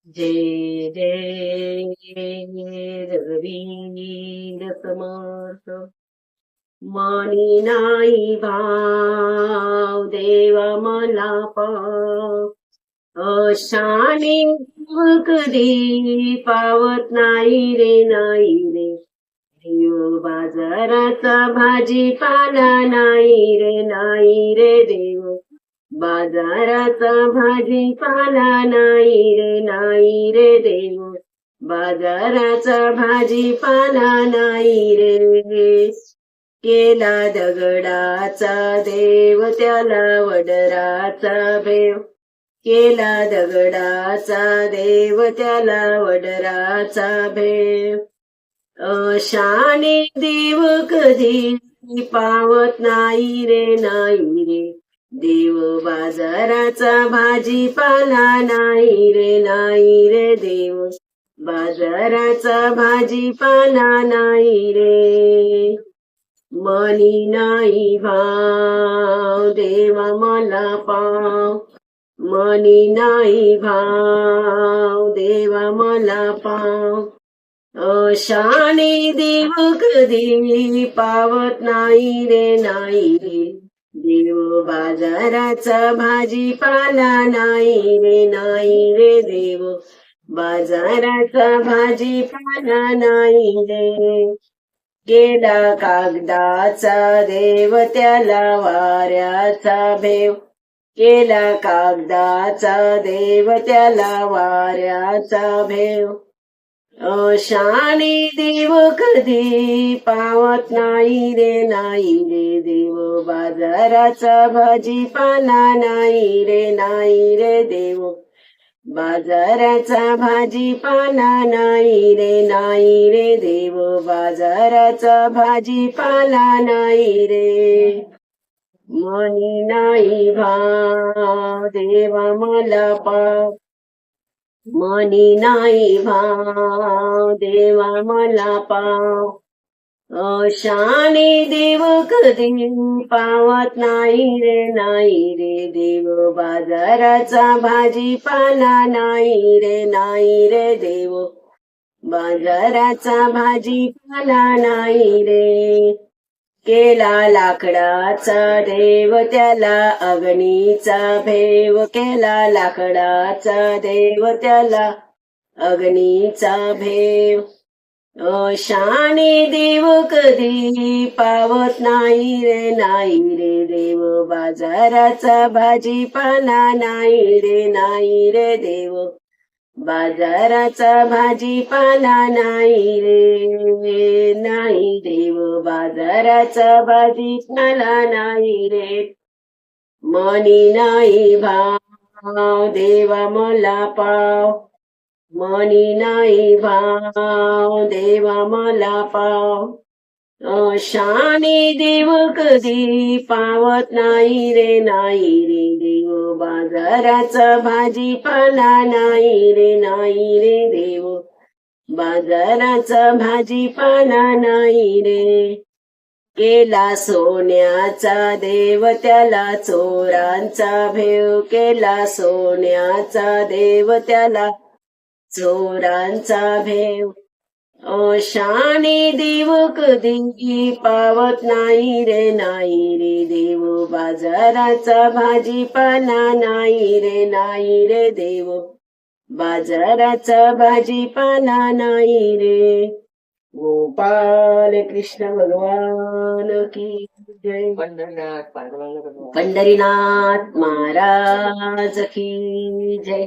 जय जय रघुवीर समर्थ. मानी नाही भाव देवा मला पाव. अशाने कधी पावत नाही रे नाही रे. देव बाजाराचा भाजीपाला नाही रे नाही रे. देव बाजाराचा भाजीपाला नाही रे नाही रे. देव बाजाराचा भाजीपाला नाही रे. केला दगडाचा देव त्याला वडराचा भेव. केला दगडाचा देव त्याला वडराचा भेव. अशाने देव कधी पावत नाही रे नाही रे. देव बाजाराचा भाजीपाला नाही रे नाही रे. देव बाजाराचा भाजीपाला नाही रे. मनी नाही भाव देवा मला पाव. मनी नाही भाव देवा मला पाव. अशाने देव कधी पावत नाही रे नाही रे. देव बाजाराचा भाजीपाला नाही रे नाही रे. देव बाजाराचा भाजीपाला नाही रे. केला कागदाचा देव त्याला वाऱ्याचा भेव. केला कागदाचा देव त्याला वाऱ्याचा भेव. अशाने देव कधी पावत नाही रे नाही रे. देव बाजाराचा भाजीपाला नाही रे नाही रे. देव बाजाराचा भाजीपाला नाही रे नाही रे. देव बाजाराचा भाजीपाला नाही रे. मनी नाही भाव देवा मला पाव. मनी नाही भाव देवा मला पाव. अशाने देव कधी पावत नाही रे नाही रे. देव बाजाराचा भाजीपाला नाही रे नाही रे. देव बाजाराचा भाजीपाला नाही रे. केला लाकडाचा देव त्याला अग्नीचा भेव. केला लाकडाचा देव त्याला अग्नीचा भेव. अशाने देव कधी पावत नाही रे नाही रे. देव बाजाराचा भाजीपाला नाही रे नाही रे. देव बाजाराचा भाजीपाला नाही रे नाही. देव बाजाराचा भाजीपाला नाही रे. मनी नाही भाव देवा मला पाव. मनी नाही भाव देवा मला पाव. अशाने देव कधी पावत नाही रे नाही रे. देव बाजाराचा भाजीपाला नाही रे नाही रे. देव बाजाराचा भाजीपाला नाही रे. केला सोन्याचा देव त्याला चोरांचा भेव. केला सोन्याचा देव त्याला चोरांचा भेव. अशाने देव कधी पावत नाही रे नाही रे. देव बाजाराचा भाजीपाला नाही रे नाही रे. देव बाजाराचा भाजीपाला नाही रे. गोपाल कृष्ण भगवान की जय. पंढरीनाथ महाराज की जय.